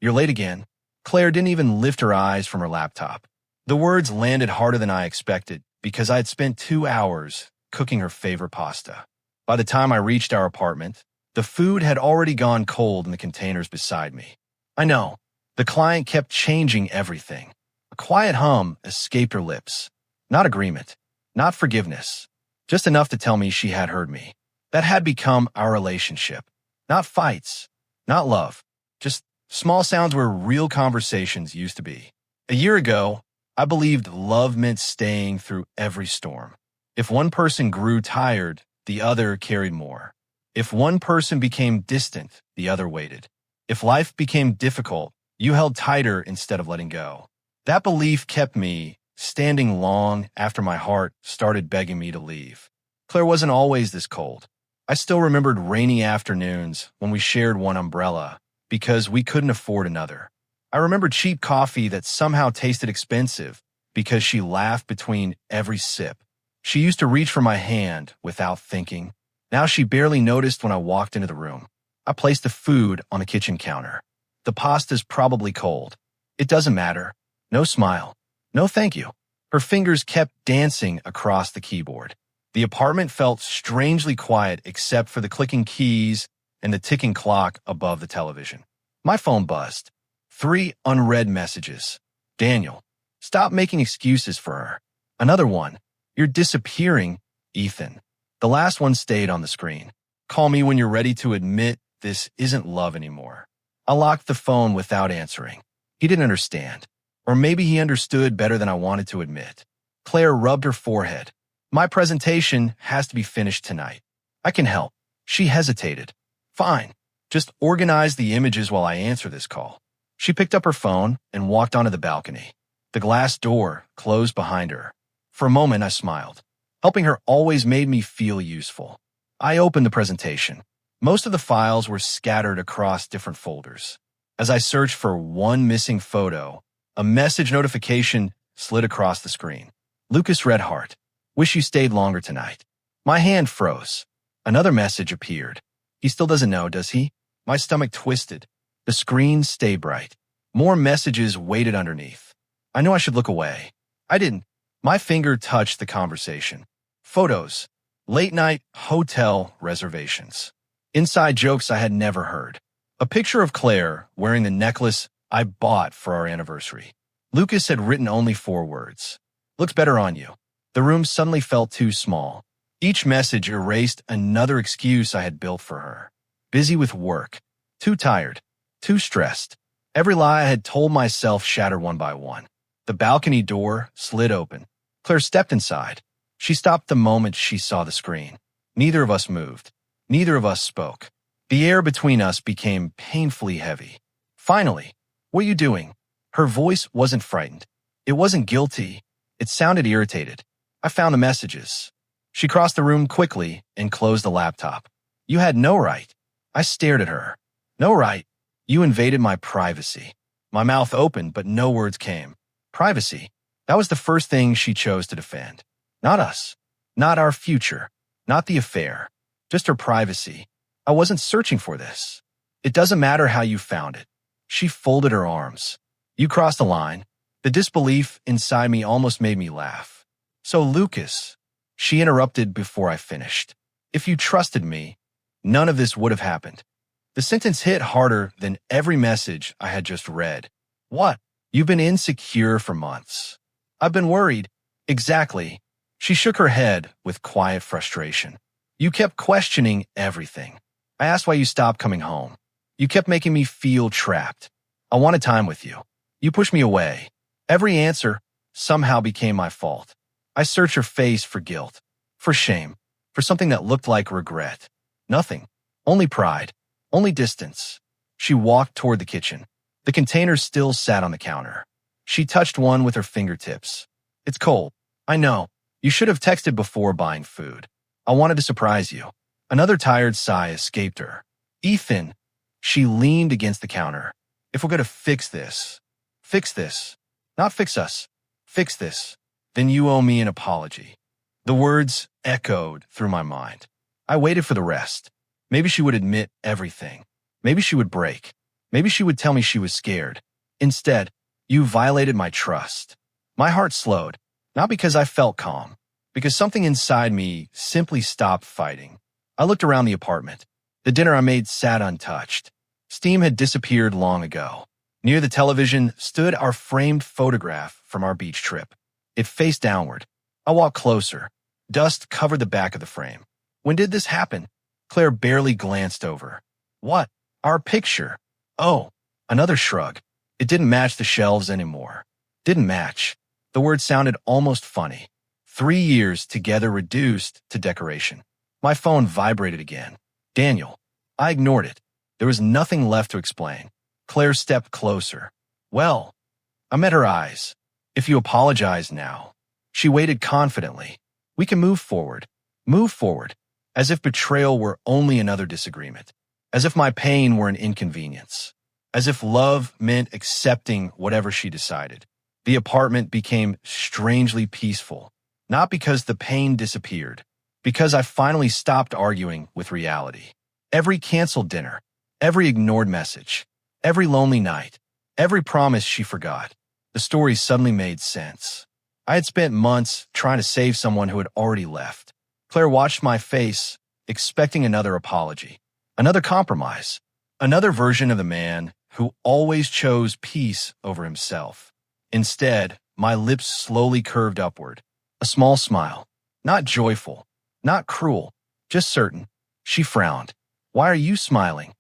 You're late again. Claire didn't even lift her eyes from her laptop. The words landed harder than I expected because I had spent 2 hours cooking her favorite pasta. By the time I reached our apartment, the food had already gone cold in the containers beside me. I know. The client kept changing everything. A quiet hum escaped her lips. Not agreement. Not forgiveness. Just enough to tell me she had heard me. That had become our relationship. Not fights. Not love. Just small sounds where real conversations used to be. A year ago, I believed love meant staying through every storm. If one person grew tired, the other carried more. If one person became distant, the other waited. If life became difficult, you held tighter instead of letting go. That belief kept me standing long after my heart started begging me to leave. Claire wasn't always this cold. I still remembered rainy afternoons when we shared one umbrella because we couldn't afford another. I remember cheap coffee that somehow tasted expensive because she laughed between every sip. She used to reach for my hand without thinking. Now she barely noticed when I walked into the room. I placed the food on the kitchen counter. The pasta's probably cold. It doesn't matter. No smile. No thank you. Her fingers kept dancing across the keyboard. The apartment felt strangely quiet except for the clicking keys and the ticking clock above the television. My phone buzzed. 3 unread messages. Daniel, stop making excuses for her. Another one. You're disappearing, Ethan. The last one stayed on the screen. Call me when you're ready to admit this isn't love anymore. I locked the phone without answering. He didn't understand. Or maybe he understood better than I wanted to admit. Claire rubbed her forehead. My presentation has to be finished tonight. I can help. She hesitated. Fine. Just organize the images while I answer this call. She picked up her phone and walked onto the balcony. The glass door closed behind her. For a moment, I smiled. Helping her always made me feel useful. I opened the presentation. Most of the files were scattered across different folders. As I searched for one missing photo, a message notification slid across the screen. Lucas Redhart, wish you stayed longer tonight. My hand froze. Another message appeared. He still doesn't know, does he? My stomach twisted. The screen stayed bright. More messages waited underneath. I knew I should look away. I didn't. My finger touched the conversation. Photos. Late-night hotel reservations. Inside jokes I had never heard. A picture of Claire wearing the necklace I bought for our anniversary. Lucas had written only 4 words. Looks better on you. The room suddenly felt too small. Each message erased another excuse I had built for her. Busy with work. Too tired. Too stressed. Every lie I had told myself shattered one by one. The balcony door slid open. Claire stepped inside. She stopped the moment she saw the screen. Neither of us moved. Neither of us spoke. The air between us became painfully heavy. Finally, what are you doing? Her voice wasn't frightened. It wasn't guilty. It sounded irritated. I found the messages. She crossed the room quickly and closed the laptop. You had no right. I stared at her. No right. You invaded my privacy. My mouth opened, but no words came. Privacy. That was the first thing she chose to defend. Not us. Not our future. Not the affair. Just her privacy. I wasn't searching for this. It doesn't matter how you found it. She folded her arms. You crossed the line. The disbelief inside me almost made me laugh. So, Lucas, she interrupted before I finished. If you trusted me, none of this would have happened. The sentence hit harder than every message I had just read. What? You've been insecure for months. I've been worried. Exactly. She shook her head with quiet frustration. You kept questioning everything. I asked why you stopped coming home. You kept making me feel trapped. I wanted time with you. You pushed me away. Every answer somehow became my fault. I searched her face for guilt, for shame, for something that looked like regret. Nothing. Only pride. Only distance. She walked toward the kitchen. The containers still sat on the counter. She touched one with her fingertips. It's cold. I know. You should have texted before buying food. I wanted to surprise you. Another tired sigh escaped her. Ethan. She leaned against the counter. If we're going to fix this, not fix us, fix this, then you owe me an apology. The words echoed through my mind. I waited for the rest. Maybe she would admit everything. Maybe she would break. Maybe she would tell me she was scared. Instead, you violated my trust. My heart slowed, not because I felt calm, because something inside me simply stopped fighting. I looked around the apartment. The dinner I made sat untouched. Steam had disappeared long ago. Near the television stood our framed photograph from our beach trip. It faced downward. I walked closer. Dust covered the back of the frame. When did this happen? Claire barely glanced over. What? Our picture. Oh, another shrug. It didn't match the shelves anymore. Didn't match. The word sounded almost funny. 3 years together reduced to decoration. My phone vibrated again. Daniel. I ignored it. There was nothing left to explain. Claire stepped closer. Well, I met her eyes. If you apologize now. She waited confidently. We can move forward. Move forward. As if betrayal were only another disagreement. As if my pain were an inconvenience. As if love meant accepting whatever she decided. The apartment became strangely peaceful. Not because the pain disappeared. Because I finally stopped arguing with reality. Every canceled dinner. Every ignored message. Every lonely night. Every promise she forgot. The story suddenly made sense. I had spent months trying to save someone who had already left. Claire watched my face, expecting another apology. Another compromise. Another version of the man who always chose peace over himself. Instead, my lips slowly curved upward. A small smile. Not joyful. Not cruel. Just certain. She frowned. Why are you smiling?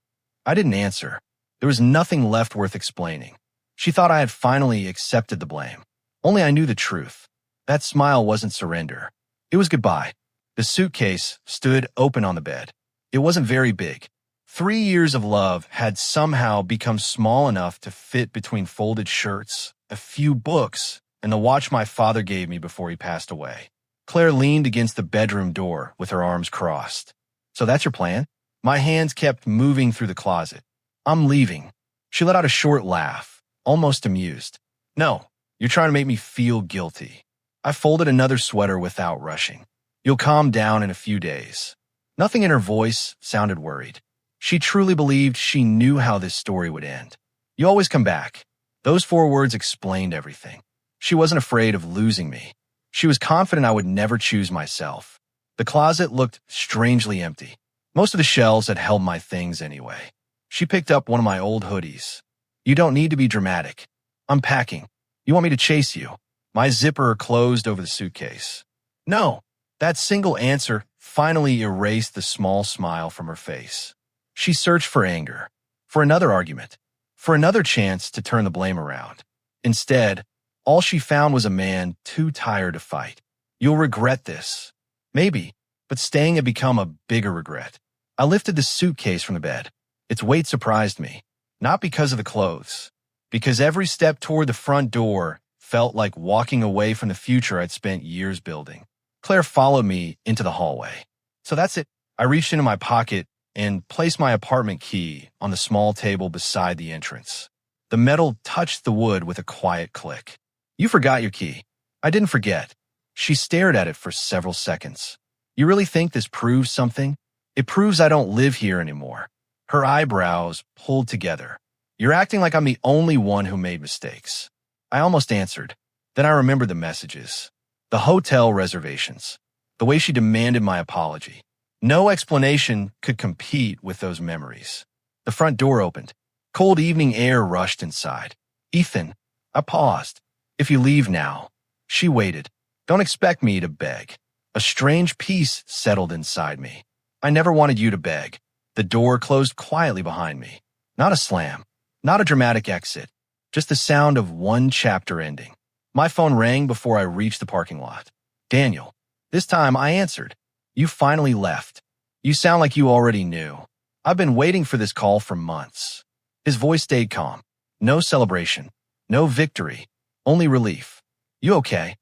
I didn't answer. There was nothing left worth explaining. She thought I had finally accepted the blame. Only I knew the truth. That smile wasn't surrender. It was goodbye. The suitcase stood open on the bed. It wasn't very big. 3 years of love had somehow become small enough to fit between folded shirts, a few books, and the watch my father gave me before he passed away. Claire leaned against the bedroom door with her arms crossed. So that's your plan? My hands kept moving through the closet. I'm leaving. She let out a short laugh, almost amused. No, you're trying to make me feel guilty. I folded another sweater without rushing. You'll calm down in a few days. Nothing in her voice sounded worried. She truly believed she knew how this story would end. You always come back. Those 4 words explained everything. She wasn't afraid of losing me. She was confident I would never choose myself. The closet looked strangely empty. Most of the shelves had held my things anyway. She picked up one of my old hoodies. You don't need to be dramatic. I'm packing. You want me to chase you? My zipper closed over the suitcase. No. That single answer finally erased the small smile from her face. She searched for anger, for another argument, for another chance to turn the blame around. Instead, all she found was a man too tired to fight. You'll regret this. Maybe, but staying had become a bigger regret. I lifted the suitcase from the bed. Its weight surprised me, not because of the clothes, because every step toward the front door felt like walking away from the future I'd spent years building. Claire followed me into the hallway. So that's it. I reached into my pocket and placed my apartment key on the small table beside the entrance. The metal touched the wood with a quiet click. You forgot your key. I didn't forget. She stared at it for several seconds. You really think this proves something? It proves I don't live here anymore. Her eyebrows pulled together. You're acting like I'm the only one who made mistakes. I almost answered. Then I remembered the messages. The hotel reservations. The way she demanded my apology. No explanation could compete with those memories. The front door opened. Cold evening air rushed inside. Ethan. I paused. If you leave now. She waited. Don't expect me to beg. A strange peace settled inside me. I never wanted you to beg. The door closed quietly behind me. Not a slam. Not a dramatic exit. Just the sound of one chapter ending. My phone rang before I reached the parking lot. Daniel. This time I answered. You finally left. You sound like you already knew. I've been waiting for this call for months. His voice stayed calm. No celebration. No victory. Only relief. You okay?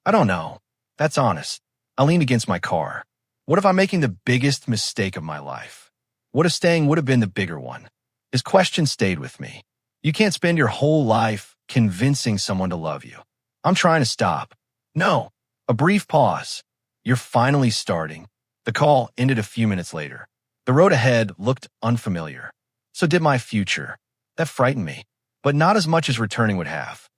I don't know. That's honest. I leaned against my car. What if I'm making the biggest mistake of my life? What if staying would have been the bigger one? His question stayed with me. You can't spend your whole life convincing someone to love you. I'm trying to stop. No. A brief pause. You're finally starting. The call ended a few minutes later. The road ahead looked unfamiliar. So did my future. That frightened me, but not as much as returning would have.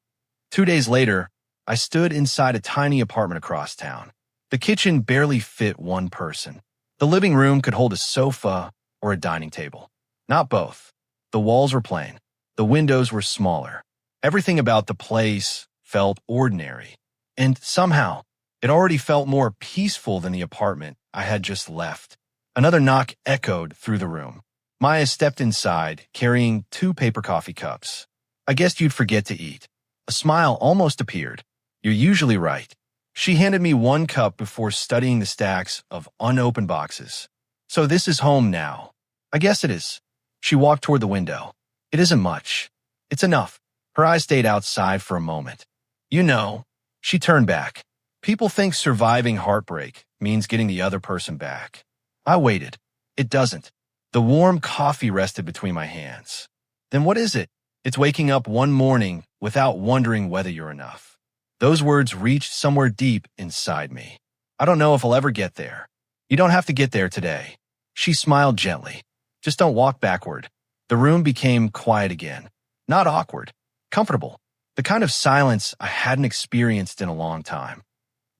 2 days later, I stood inside a tiny apartment across town. The kitchen barely fit one person. The living room could hold a sofa or a dining table. Not both. The walls were plain. The windows were smaller. Everything about the place felt ordinary. And somehow, it already felt more peaceful than the apartment I had just left. Another knock echoed through the room. Maya stepped inside, carrying 2 paper coffee cups. "I guessed you'd forget to eat." A smile almost appeared. "You're usually right." She handed me 1 cup before studying the stacks of unopened boxes. "So this is home now." "I guess it is." She walked toward the window. "It isn't much. It's enough." Her eyes stayed outside for a moment. "You know," she turned back. "People think surviving heartbreak means getting the other person back." I waited. It doesn't. The warm coffee rested between my hands. "Then what is it?" "It's waking up one morning without wondering whether you're enough." Those words reached somewhere deep inside me. "I don't know if I'll ever get there." "You don't have to get there today." She smiled gently. "Just don't walk backward." The room became quiet again. Not awkward. Comfortable. The kind of silence I hadn't experienced in a long time.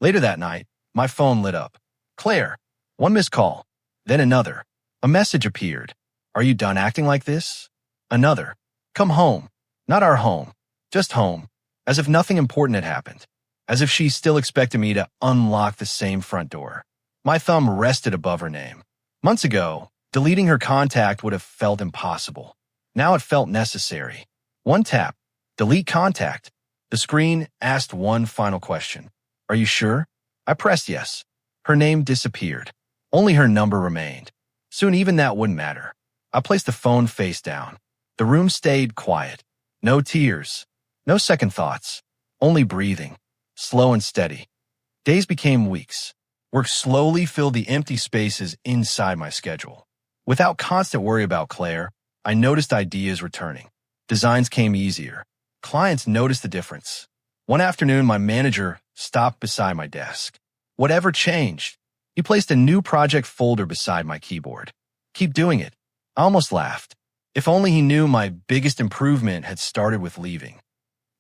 Later that night, my phone lit up. "Claire." 1 missed call. Then another. A message appeared. "Are you done acting like this?" Another. "Come home." Not our home. Just home. As if nothing important had happened. As if she still expected me to unlock the same front door. My thumb rested above her name. Months ago, deleting her contact would have felt impossible. Now it felt necessary. 1 tap. Delete contact. The screen asked one final question. "Are you sure?" I pressed yes. Her name disappeared. Only her number remained. Soon even that wouldn't matter. I placed the phone face down. The room stayed quiet. No tears. No second thoughts. Only breathing. Slow and steady. Days became weeks. Work slowly filled the empty spaces inside my schedule. Without constant worry about Claire, I noticed ideas returning. Designs came easier. Clients noticed the difference. One afternoon, my manager stopped beside my desk. Whatever changed? He placed a new project folder beside my keyboard. "Keep doing it." I almost laughed. If only he knew my biggest improvement had started with leaving.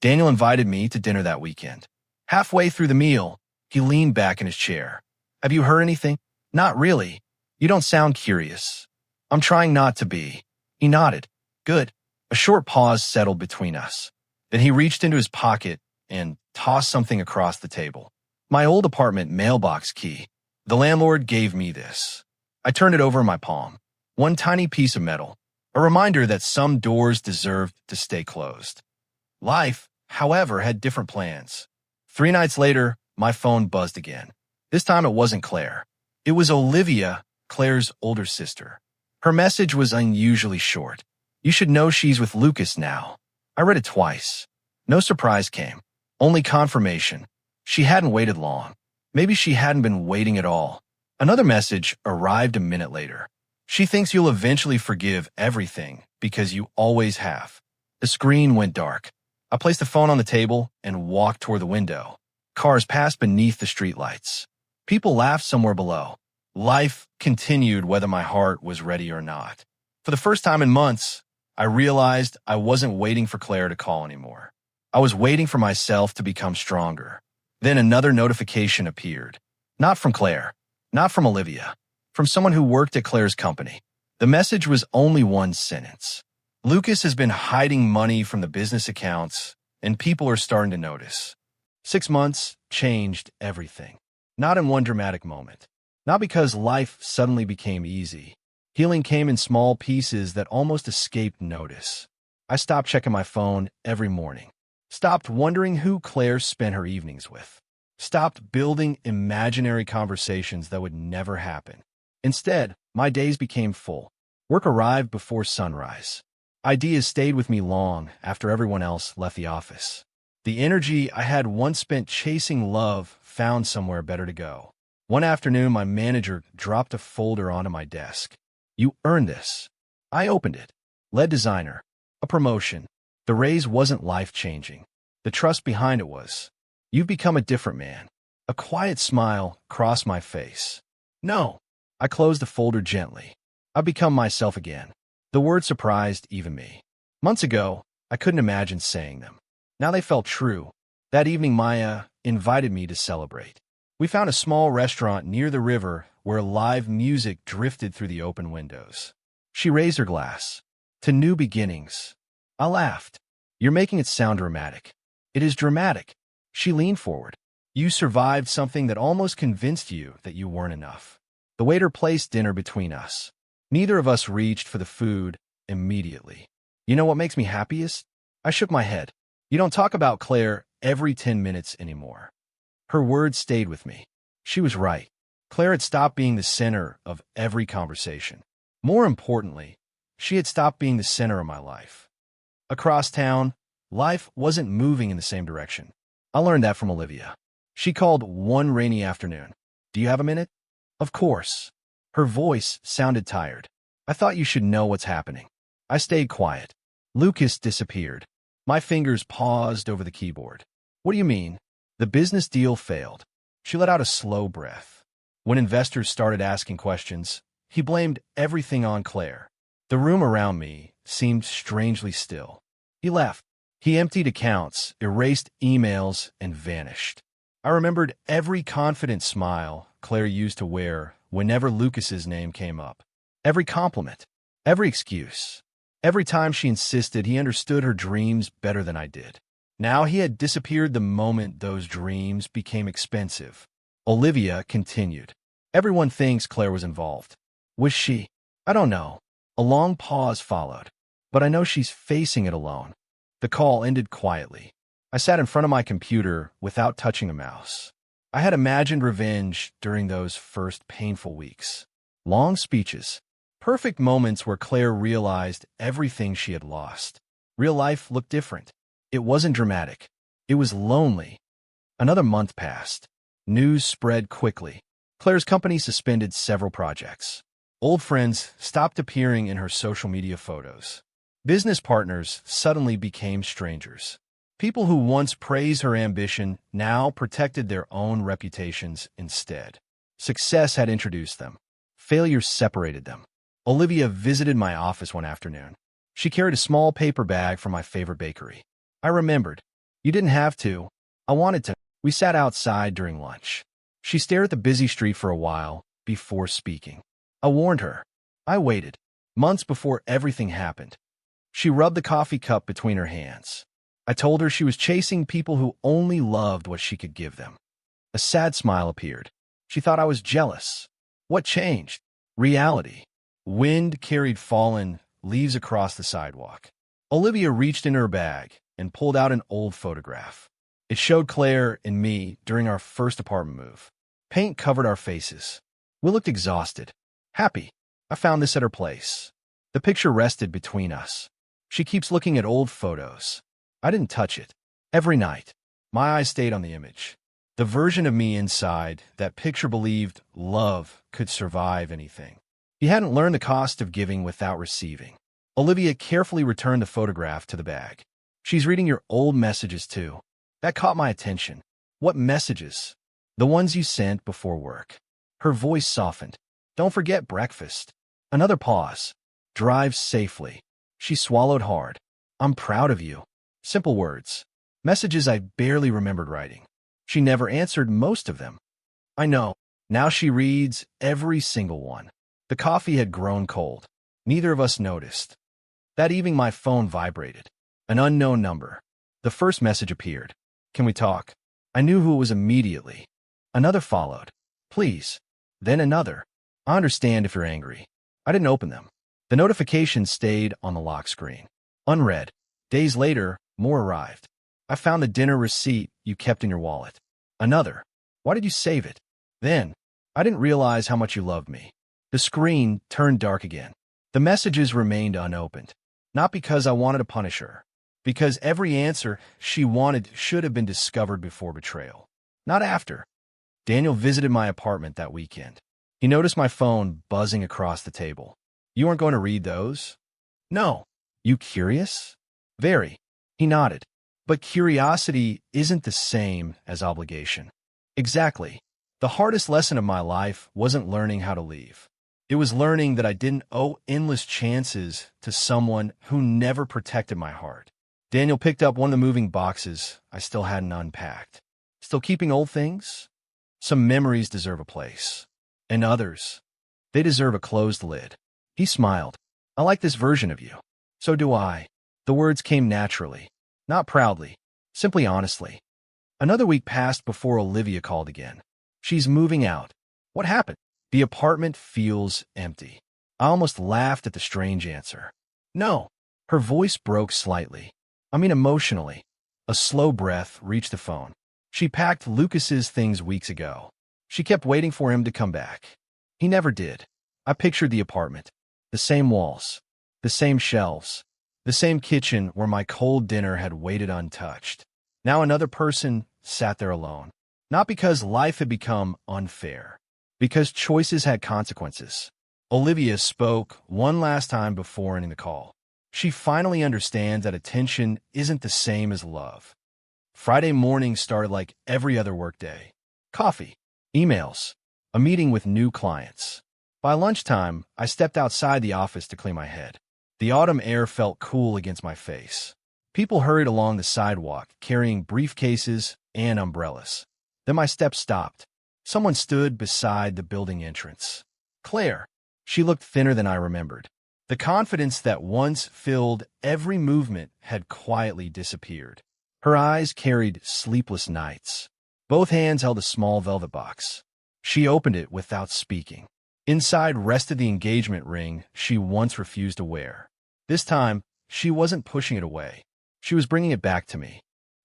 Daniel invited me to dinner that weekend. Halfway through the meal, he leaned back in his chair. "Have you heard anything?" "Not really." "You don't sound curious." "I'm trying not to be." He nodded. "Good." A short pause settled between us. Then he reached into his pocket and tossed something across the table. My old apartment mailbox key. The landlord gave me this. I turned it over in my palm. 1 tiny piece of metal. A reminder that some doors deserved to stay closed. Life, however, had different plans. 3 nights later, my phone buzzed again. This time it wasn't Claire. It was Olivia, Claire's older sister. Her message was unusually short. "You should know she's with Lucas now." I read it twice. No surprise came. Only confirmation. She hadn't waited long. Maybe she hadn't been waiting at all. Another message arrived a minute later. "She thinks you'll eventually forgive everything because you always have." The screen went dark. I placed the phone on the table and walked toward the window. Cars passed beneath the streetlights. People laughed somewhere below. Life continued whether my heart was ready or not. For the first time in months, I realized I wasn't waiting for Claire to call anymore. I was waiting for myself to become stronger. Then another notification appeared. Not from Claire. Not from Olivia. From someone who worked at Claire's company. The message was only 1 sentence. "Lucas has been hiding money from the business accounts, and people are starting to notice." 6 months changed everything. Not in one dramatic moment. Not because life suddenly became easy. Healing came in small pieces that almost escaped notice. I stopped checking my phone every morning. Stopped wondering who Claire spent her evenings with. Stopped building imaginary conversations that would never happen. Instead, my days became full. Work arrived before sunrise. Ideas stayed with me long after everyone else left the office. The energy I had once spent chasing love found somewhere better to go. One afternoon, my manager dropped a folder onto my desk. "You earned this." I opened it. Lead designer. A promotion. The raise wasn't life-changing. The trust behind it was. "You've become a different man." A quiet smile crossed my face. "No." I closed the folder gently. "I've become myself again." The word surprised even me. Months ago, I couldn't imagine saying them. Now they felt true. That evening, Maya invited me to celebrate. We found a small restaurant near the river where live music drifted through the open windows. She raised her glass. To new beginnings. I laughed. You're making it sound dramatic. It is dramatic. She leaned forward. You survived something that almost convinced you that you weren't enough. The waiter placed dinner between us. Neither of us reached for the food immediately. You know what makes me happiest? I shook my head. You don't talk about Claire every 10 minutes anymore. Her words stayed with me. She was right. Claire had stopped being the center of every conversation. More importantly, she had stopped being the center of my life. Across town, life wasn't moving in the same direction. I learned that from Olivia. She called one rainy afternoon. Do you have a minute? Of course. Her voice sounded tired. I thought you should know what's happening. I stayed quiet. Lucas disappeared. My fingers paused over the keyboard. What do you mean? The business deal failed. She let out a slow breath. When investors started asking questions, he blamed everything on Claire. The room around me seemed strangely still. He left. He emptied accounts, erased emails, and vanished. I remembered every confident smile Claire used to wear whenever Lucas's name came up. Every compliment, every excuse, every time she insisted he understood her dreams better than I did. Now he had disappeared the moment those dreams became expensive. Olivia continued. Everyone thinks Claire was involved. Was she? I don't know. A long pause followed. But I know she's facing it alone. The call ended quietly. I sat in front of my computer without touching a mouse. I had imagined revenge during those first painful weeks. Long speeches. Perfect moments where Claire realized everything she had lost. Real life looked different. It wasn't dramatic. It was lonely. Another month passed. News spread quickly. Claire's company suspended several projects. Old friends stopped appearing in her social media photos. Business partners suddenly became strangers. People who once praised her ambition now protected their own reputations instead. Success had introduced them. Failure separated them. Olivia visited my office one afternoon. She carried a small paper bag from my favorite bakery. I remembered. You didn't have to. I wanted to. We sat outside during lunch. She stared at the busy street for a while before speaking. I warned her. I waited. Months before everything happened. She rubbed the coffee cup between her hands. I told her she was chasing people who only loved what she could give them. A sad smile appeared. She thought I was jealous. What changed? Reality. Wind carried fallen leaves across the sidewalk. Olivia reached in her bag and pulled out an old photograph. It showed Claire and me during our first apartment move. Paint covered our faces. We looked exhausted. Happy. I found this at her place. The picture rested between us. She keeps looking at old photos. I didn't touch it. Every night, my eyes stayed on the image. The version of me inside that picture believed love could survive anything. He hadn't learned the cost of giving without receiving. Olivia carefully returned the photograph to the bag. She's reading your old messages too. That caught my attention. What messages? The ones you sent before work. Her voice softened. Don't forget breakfast. Another pause. Drive safely. She swallowed hard. I'm proud of you. Simple words. Messages I barely remembered writing. She never answered most of them. I know. Now she reads every single one. The coffee had grown cold. Neither of us noticed. That evening my phone vibrated. An unknown number. The first message appeared. Can we talk? I knew who it was immediately. Another followed. Please. Then another. I understand if you're angry. I didn't open them. The notification stayed on the lock screen. Unread. Days later, more arrived. I found the dinner receipt you kept in your wallet. Another. Why did you save it? Then, I didn't realize how much you loved me. The screen turned dark again. The messages remained unopened. Not because I wanted to punish her. Because every answer she wanted should have been discovered before betrayal. Not after. Daniel visited my apartment that weekend. He noticed my phone buzzing across the table. You aren't going to read those? No. You curious? Very. He nodded. But curiosity isn't the same as obligation. Exactly. The hardest lesson of my life wasn't learning how to leave. It was learning that I didn't owe endless chances to someone who never protected my heart. Daniel picked up one of the moving boxes I still hadn't unpacked. Still keeping old things? Some memories deserve a place. And others, they deserve a closed lid. He smiled. I like this version of you. So do I. The words came naturally, not proudly, simply honestly. Another week passed before Olivia called again. She's moving out. What happened? The apartment feels empty. I almost laughed at the strange answer. No. Her voice broke slightly. I mean emotionally. A slow breath reached the phone. She packed Lucas's things weeks ago. She kept waiting for him to come back. He never did. I pictured the apartment. The same walls. The same shelves. The same kitchen where my cold dinner had waited untouched. Now another person sat there alone. Not because life had become unfair. Because choices had consequences. Olivia spoke one last time before ending the call. She finally understands that attention isn't the same as love. Friday morning started like every other workday. Coffee, emails, a meeting with new clients. By lunchtime, I stepped outside the office to clean my head. The autumn air felt cool against my face. People hurried along the sidewalk, carrying briefcases and umbrellas. Then my steps stopped. Someone stood beside the building entrance. Claire. She looked thinner than I remembered. The confidence that once filled every movement had quietly disappeared. Her eyes carried sleepless nights. Both hands held a small velvet box. She opened it without speaking. Inside rested the engagement ring she once refused to wear. This time, she wasn't pushing it away. She was bringing it back to me.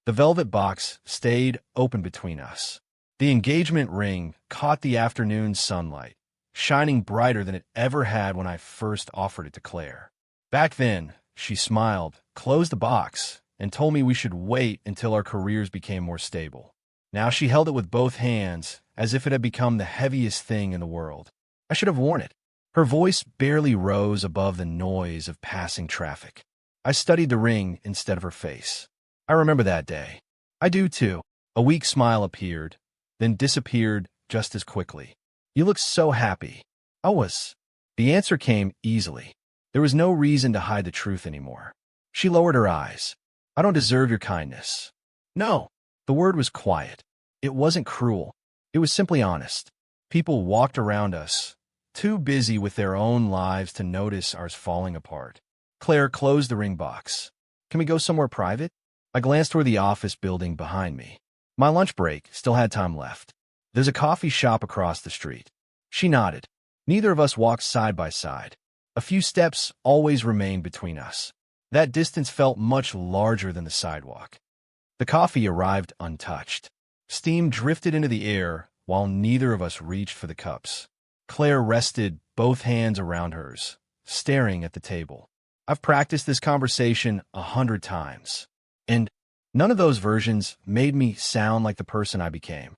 The velvet box stayed open between us. The engagement ring caught the afternoon sunlight, shining brighter than it ever had when I first offered it to Claire. Back then, she smiled, closed the box, and told me we should wait until our careers became more stable. Now she held it with both hands, as if it had become the heaviest thing in the world. I should have worn it. Her voice barely rose above the noise of passing traffic. I studied the ring instead of her face. I remember that day. I do too. A weak smile appeared, then disappeared just as quickly. You look so happy. I was. The answer came easily. There was no reason to hide the truth anymore. She lowered her eyes. I don't deserve your kindness. No. The word was quiet. It wasn't cruel. It was simply honest. People walked around us, too busy with their own lives to notice ours falling apart. Claire closed the ring box. Can we go somewhere private? I glanced toward the office building behind me. My lunch break still had time left. There's a coffee shop across the street. She nodded. Neither of us walked side by side. A few steps always remained between us. That distance felt much larger than the sidewalk. The coffee arrived untouched. Steam drifted into the air while neither of us reached for the cups. Claire rested both hands around hers, staring at the table. I've practiced this conversation 100 times, and none of those versions made me sound like the person I became.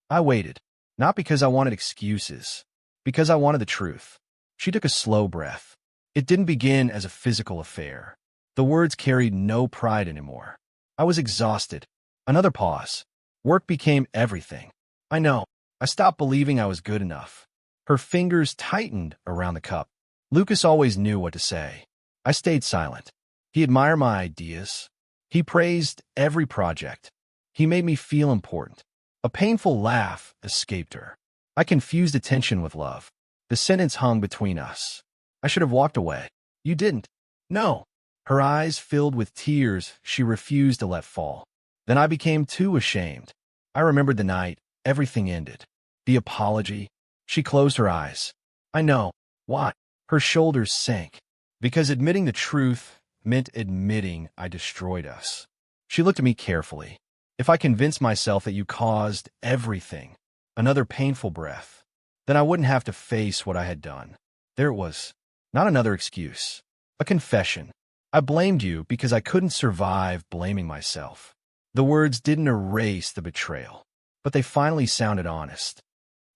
I waited, not because I wanted excuses, because I wanted the truth. She took a slow breath. It didn't begin as a physical affair. The words carried no pride anymore. I was exhausted. Another pause. Work became everything. I know. I stopped believing I was good enough. Her fingers tightened around the cup. Lucas always knew what to say. I stayed silent. He admired my ideas. He praised every project. He made me feel important. A painful laugh escaped her. I confused attention with love. The sentence hung between us. I should have walked away. You didn't. No. Her eyes filled with tears she refused to let fall. Then I became too ashamed. I remembered the night everything ended. The apology. She closed her eyes. I know. Why? Her shoulders sank. Because admitting the truth meant admitting I destroyed us. She looked at me carefully. If I convinced myself that you caused everything, another painful breath, then I wouldn't have to face what I had done. There it was. Not another excuse. A confession. I blamed you because I couldn't survive blaming myself. The words didn't erase the betrayal, but they finally sounded honest.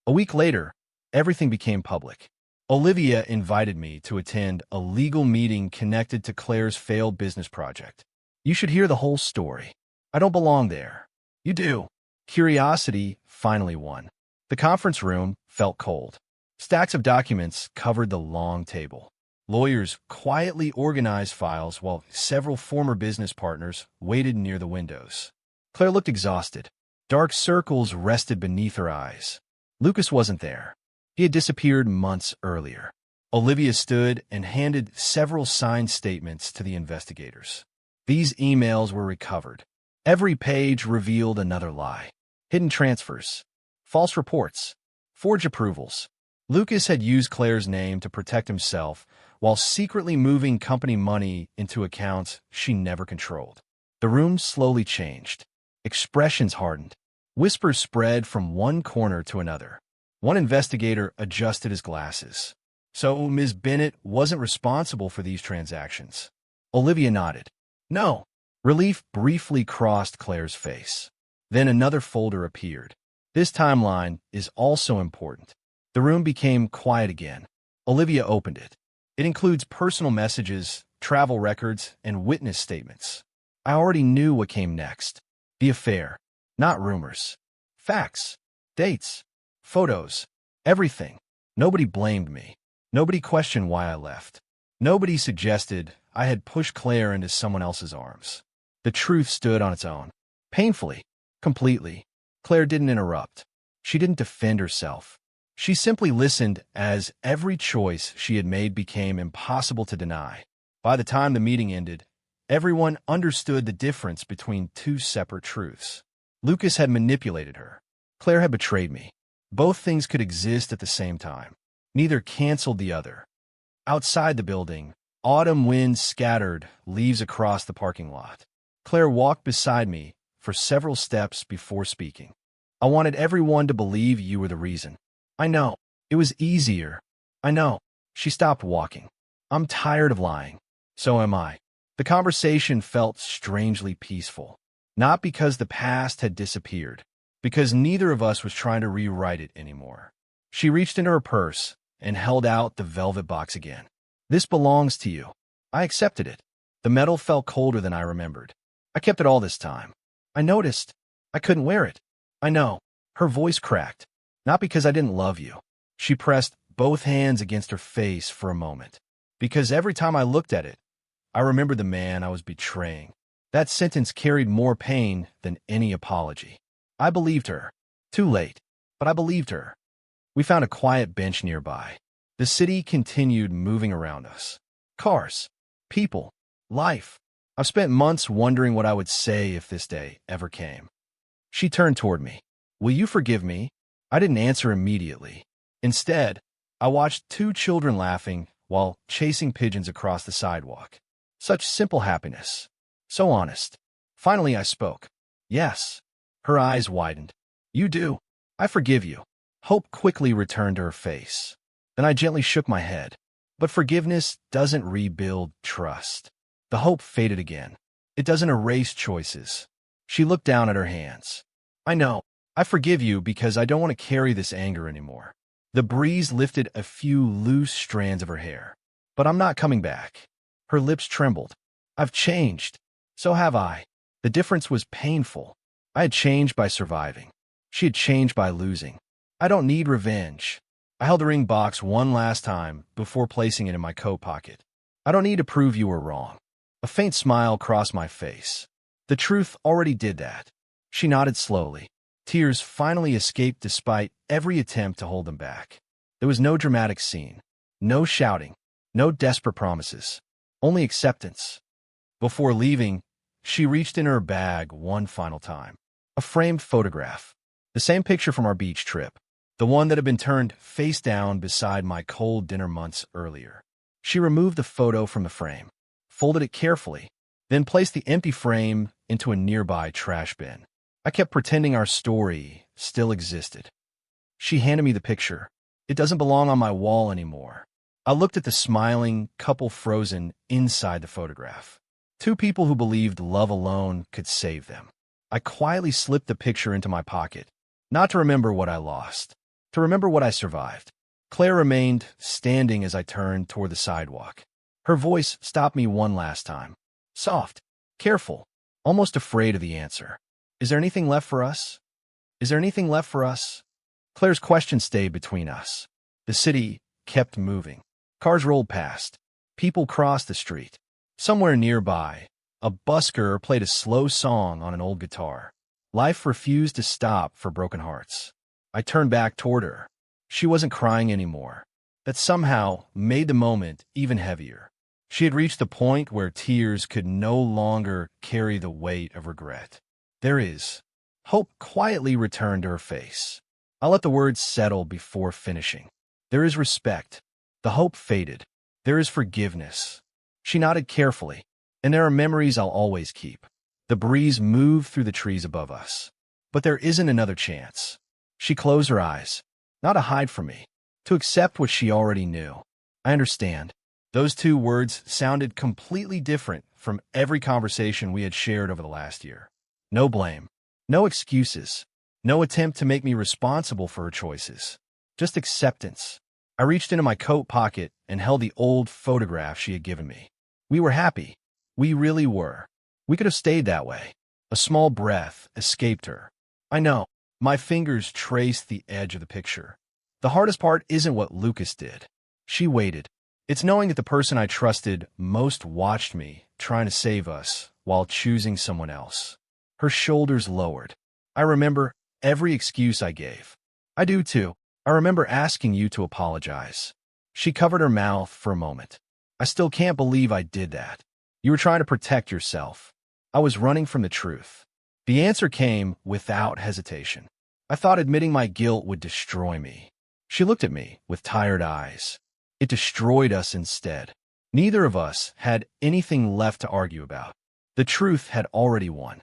A week later, everything became public. Olivia invited me to attend a legal meeting connected to Claire's failed business project. You should hear the whole story. I don't belong there. You do. Curiosity finally won. The conference room felt cold. Stacks of documents covered the long table. Lawyers quietly organized files while several former business partners waited near the windows. Claire looked exhausted. Dark circles rested beneath her eyes. Lucas wasn't there. He had disappeared months earlier. Olivia stood and handed several signed statements to the investigators. These emails were recovered. Every page revealed another lie. Hidden transfers, false reports, forged approvals. Lucas had used Claire's name to protect himself while secretly moving company money into accounts she never controlled. The room slowly changed. Expressions hardened. Whispers spread from one corner to another. One investigator adjusted his glasses. So Ms. Bennett wasn't responsible for these transactions. Olivia nodded. No. Relief briefly crossed Claire's face. Then another folder appeared. This timeline is also important. The room became quiet again. Olivia opened it. It includes personal messages, travel records, and witness statements. I already knew what came next. The affair. Not rumors. Facts. Dates. Photos. Everything. Nobody blamed me. Nobody questioned why I left. Nobody suggested I had pushed Claire into someone else's arms. The truth stood on its own. Painfully. Completely. Claire didn't interrupt. She didn't defend herself. She simply listened as every choice she had made became impossible to deny. By the time the meeting ended, everyone understood the difference between two separate truths. Lucas had manipulated her. Claire had betrayed me. Both things could exist at the same time. Neither canceled the other. Outside the building, autumn winds scattered leaves across the parking lot. Claire walked beside me for several steps before speaking. I wanted everyone to believe you were the reason. I know. It was easier. I know. She stopped walking. I'm tired of lying. So am I. The conversation felt strangely peaceful. Not because the past had disappeared, because neither of us was trying to rewrite it anymore. She reached into her purse and held out the velvet box again. This belongs to you. I accepted it. The metal felt colder than I remembered. I kept it all this time. I noticed. I couldn't wear it. I know. Her voice cracked. Not because I didn't love you. She pressed both hands against her face for a moment. Because every time I looked at it, I remembered the man I was betraying. That sentence carried more pain than any apology. I believed her. Too late. But I believed her. We found a quiet bench nearby. The city continued moving around us. Cars. People. Life. I've spent months wondering what I would say if this day ever came. She turned toward me. Will you forgive me? I didn't answer immediately. Instead, I watched two children laughing while chasing pigeons across the sidewalk. Such simple happiness. So honest. Finally, I spoke. Yes. Her eyes widened. You do. I forgive you. Hope quickly returned to her face. Then I gently shook my head. But forgiveness doesn't rebuild trust. The hope faded again. It doesn't erase choices. She looked down at her hands. I know. I forgive you because I don't want to carry this anger anymore. The breeze lifted a few loose strands of her hair. But I'm not coming back. Her lips trembled. I've changed. So have I. The difference was painful. I had changed by surviving. She had changed by losing. I don't need revenge. I held the ring box one last time before placing it in my coat pocket. I don't need to prove you were wrong. A faint smile crossed my face. The truth already did that. She nodded slowly. Tears finally escaped despite every attempt to hold them back. There was no dramatic scene. No shouting. No desperate promises. Only acceptance. Before leaving, she reached in her bag one final time. A framed photograph. The same picture from our beach trip. The one that had been turned face down beside my cold dinner months earlier. She removed the photo from the frame, folded it carefully, then placed the empty frame into a nearby trash bin. I kept pretending our story still existed. She handed me the picture. It doesn't belong on my wall anymore. I looked at the smiling couple frozen inside the photograph. Two people who believed love alone could save them. I quietly slipped the picture into my pocket, not to remember what I lost, to remember what I survived. Claire remained standing as I turned toward the sidewalk. Her voice stopped me one last time. Soft, careful, almost afraid of the answer. Is there anything left for us? Is there anything left for us? Claire's question stayed between us. The city kept moving. Cars rolled past. People crossed the street. Somewhere nearby, a busker played a slow song on an old guitar. Life refused to stop for broken hearts. I turned back toward her. She wasn't crying anymore. That somehow made the moment even heavier. She had reached the point where tears could no longer carry the weight of regret. There is. Hope quietly returned to her face. I let the words settle before finishing. There is respect. The hope faded. There is forgiveness. She nodded carefully. And there are memories I'll always keep. The breeze moved through the trees above us. But there isn't another chance. She closed her eyes. Not to hide from me. To accept what she already knew. I understand. Those two words sounded completely different from every conversation we had shared over the last year. No blame. No excuses. No attempt to make me responsible for her choices. Just acceptance. I reached into my coat pocket and held the old photograph she had given me. We were happy. We really were. We could have stayed that way. A small breath escaped her. I know. My fingers traced the edge of the picture. The hardest part isn't what Lucas did. She waited. It's knowing that the person I trusted most watched me, trying to save us, while choosing someone else. Her shoulders lowered. I remember every excuse I gave. I do too. I remember asking you to apologize. She covered her mouth for a moment. I still can't believe I did that. You were trying to protect yourself. I was running from the truth. The answer came without hesitation. I thought admitting my guilt would destroy me. She looked at me with tired eyes. It destroyed us instead. Neither of us had anything left to argue about. The truth had already won.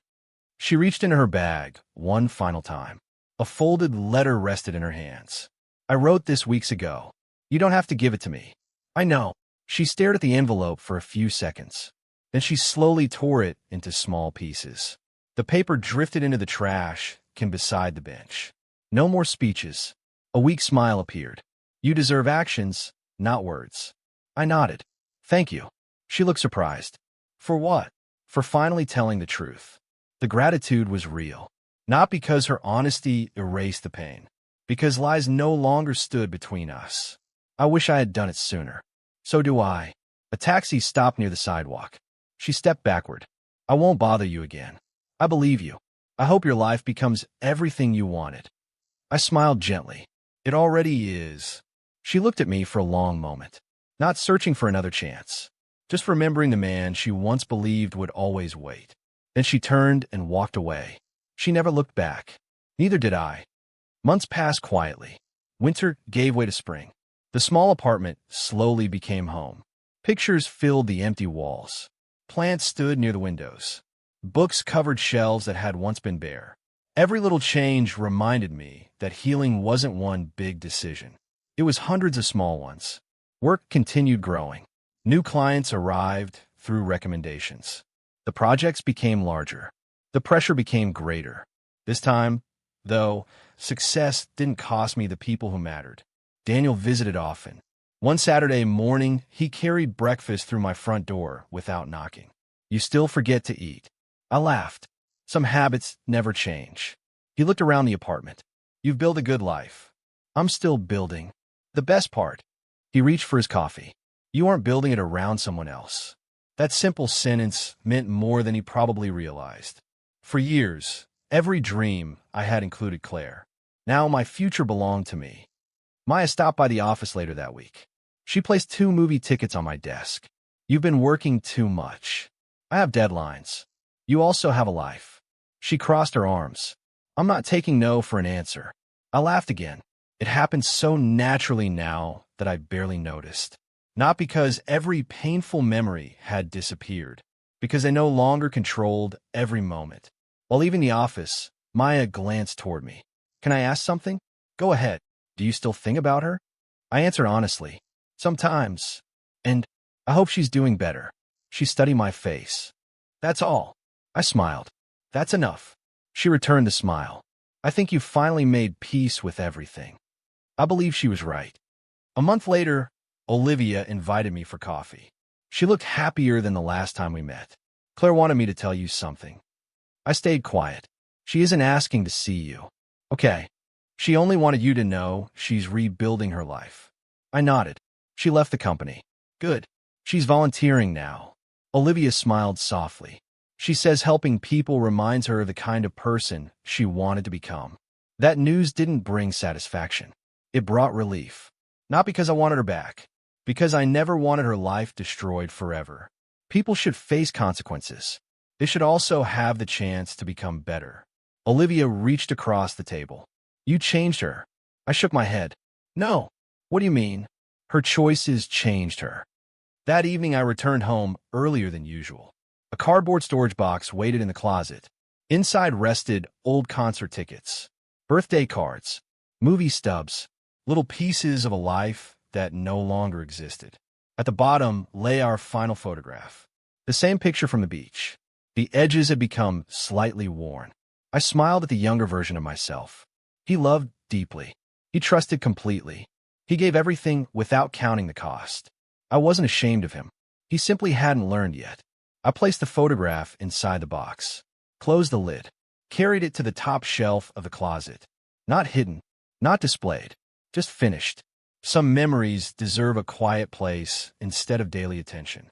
She reached into her bag one final time. A folded letter rested in her hands. I wrote this weeks ago. You don't have to give it to me. I know. She stared at the envelope for a few seconds. Then she slowly tore it into small pieces. The paper drifted into the trash can beside the bench. No more speeches. A weak smile appeared. You deserve actions, not words. I nodded. Thank you. She looked surprised. For what? For finally telling the truth. The gratitude was real. Not because her honesty erased the pain. Because lies no longer stood between us. I wish I had done it sooner. So do I. A taxi stopped near the sidewalk. She stepped backward. I won't bother you again. I believe you. I hope your life becomes everything you wanted. I smiled gently. It already is. She looked at me for a long moment, not searching for another chance, just remembering the man she once believed would always wait. Then she turned and walked away. She never looked back. Neither did I. Months passed quietly. Winter gave way to spring. The small apartment slowly became home. Pictures filled the empty walls. Plants stood near the windows. Books covered shelves that had once been bare. Every little change reminded me that healing wasn't one big decision. It was hundreds of small ones. Work continued growing. New clients arrived through recommendations. The projects became larger. The pressure became greater. This time, though, success didn't cost me the people who mattered. Daniel visited often. One Saturday morning, he carried breakfast through my front door without knocking. You still forget to eat. I laughed. Some habits never change. He looked around the apartment. You've built a good life. I'm still building. The best part. He reached for his coffee. You aren't building it around someone else. That simple sentence meant more than he probably realized. For years, every dream I had included Claire. Now my future belonged to me. Maya stopped by the office later that week. She placed 2 movie tickets on my desk. You've been working too much. I have deadlines. You also have a life. She crossed her arms. I'm not taking no for an answer. I laughed again. It happened so naturally now that I barely noticed. Not because every painful memory had disappeared, because I no longer controlled every moment. While leaving the office, Maya glanced toward me. Can I ask something? Go ahead. Do you still think about her? I answered honestly. Sometimes. And I hope she's doing better. She studied my face. That's all. I smiled. That's enough. She returned the smile. I think you finally made peace with everything. I believe she was right. A month later, Olivia invited me for coffee. She looked happier than the last time we met. Claire wanted me to tell you something. I stayed quiet. She isn't asking to see you. Okay. She only wanted you to know she's rebuilding her life. I nodded. She left the company. Good. She's volunteering now. Olivia smiled softly. She says helping people reminds her of the kind of person she wanted to become. That news didn't bring satisfaction. It brought relief. Not because I wanted her back, because I never wanted her life destroyed forever. People should face consequences. They should also have the chance to become better. Olivia reached across the table. You changed her. I shook my head. No. What do you mean? Her choices changed her. That evening I returned home earlier than usual. A cardboard storage box waited in the closet. Inside rested old concert tickets, birthday cards, movie stubs, little pieces of a life that no longer existed. At the bottom lay our final photograph. The same picture from the beach. The edges had become slightly worn. I smiled at the younger version of myself. He loved deeply. He trusted completely. He gave everything without counting the cost. I wasn't ashamed of him. He simply hadn't learned yet. I placed the photograph inside the box, closed the lid, carried it to the top shelf of the closet. Not hidden, not displayed, just finished. Some memories deserve a quiet place instead of daily attention.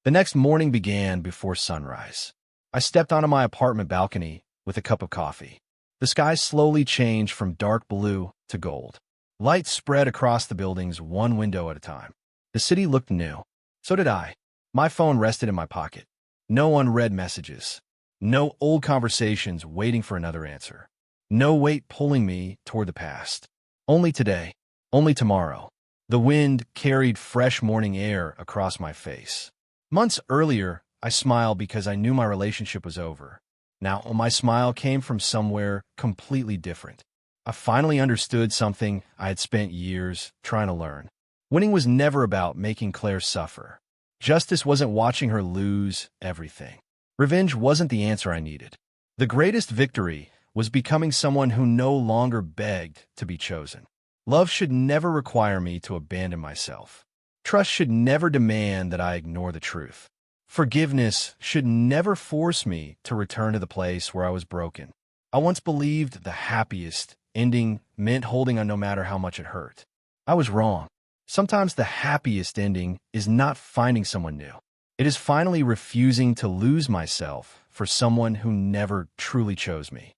The next morning began before sunrise. I stepped onto my apartment balcony with a cup of coffee. The sky slowly changed from dark blue to gold. Light spread across the buildings one window at a time. The city looked new. So did I. My phone rested in my pocket. No unread messages. No old conversations waiting for another answer. No weight pulling me toward the past. Only today. Only tomorrow. The wind carried fresh morning air across my face. Months earlier, I smiled because I knew my relationship was over. Now, my smile came from somewhere completely different. I finally understood something I had spent years trying to learn. Winning was never about making Claire suffer. Justice wasn't watching her lose everything. Revenge wasn't the answer I needed. The greatest victory was becoming someone who no longer begged to be chosen. Love should never require me to abandon myself. Trust should never demand that I ignore the truth. Forgiveness should never force me to return to the place where I was broken. I once believed the happiest ending meant holding on no matter how much it hurt. I was wrong. Sometimes the happiest ending is not finding someone new. It is finally refusing to lose myself for someone who never truly chose me.